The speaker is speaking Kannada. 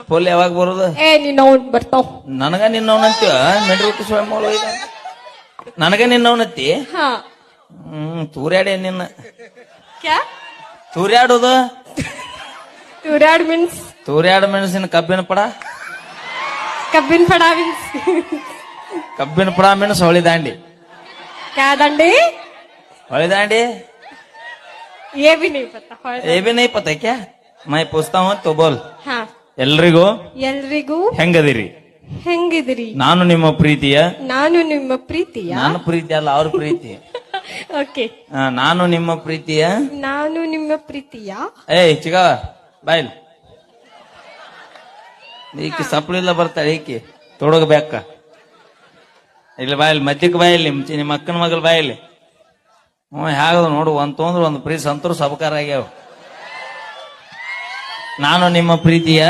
ಫುಲ್ ಯಾವಾಗ ಬರೋದು? ನಿನ್ನ ಬರ್ತಾವ್. ನನಗ ನಿನ್ನವನಂತೀವ ಮೆಡ್ರಿಕ್ ಸ್ವಯಂ ನನಗ ನಿನ್ನವನತ್ತಿ. ಹಾ ತೂರ್ಯಾಡೆ ನಿನ್ನ ಕ್ಯಾ ತೂರ್ಯಾಡೋದು ತೂರ್ಯಾಡ್ ಮೀನ್ಸ್ ತೂರ್ಯಾಡ ಮೆಣಸಿನ ಕಬ್ಬಿನ ಪಡ ಕಬ್ಬಿನ ಪಡ ಮೀನ್ಸ್ ಕಬ್ಬಿನ ಪಡ ಮೆಣಸು ಹೊಳಿ ದಾಂಡಿ ಕ್ಯಾ ದಂಡಿ ಹೊಳಿ ದಾಂಡಿ ये भी नहीं पता. ಏ ಬಿ ನೈ ಪತ ಕ್ಯಾ ಮೈ ಪೂಸ್ತಾ ಹೂಂ ತೋ ಬೋಲ್. ಹಾ ಎಲ್ರಿಗೂ ಎಲ್ರಿಗೂ ಹೆಂಗದಿರಿ? ಹೆಂಗಿದಿರಿ? ನಾನು ನಿಮ್ಮ ಪ್ರೀತಿಯ ನಾನು ನಿಮ್ಮ ಪ್ರೀತಿಯ. ನಾನು ಪ್ರೀತಿ ಅಲ್ಲ ಅವ್ರ ಪ್ರೀತಿ. ಓಕೆ ನಾನು ನಿಮ್ಮ ಪ್ರೀತಿಯ. ನಾನು ನಿಮ್ಮ ಪ್ರೀತಿಯ. ಏಯ್ ಚಿಗವ ಬಾಯ್ಲ್ ಈಕಿ ಸಪ್ಲಿಲ್ಲ ಬರ್ತಾಳೆ ಈಕಿ ತೊಡಗ ಬೇಕ ಇಲ್ಲಿ ಬಾಯಲ್ಲಿ ಮಧ್ಯಕ್ಕೆ ಬಾಯಲ್ಲಿ ನಿಮ್ಮ ಅಕ್ಕನ ಮಗಳ ಬಾಯಲ್ಲಿ. ಹೇಗದು ನೋಡು, ಒಂದ್ ತೊಂದ್ರೆ ಒಂದು ಪ್ರೀತಿ ಸಂತರು ಸಬಕಾರ ಆಗ್ಯಾವ. ನಾನು ನಿಮ್ಮ ಪ್ರೀತಿಯ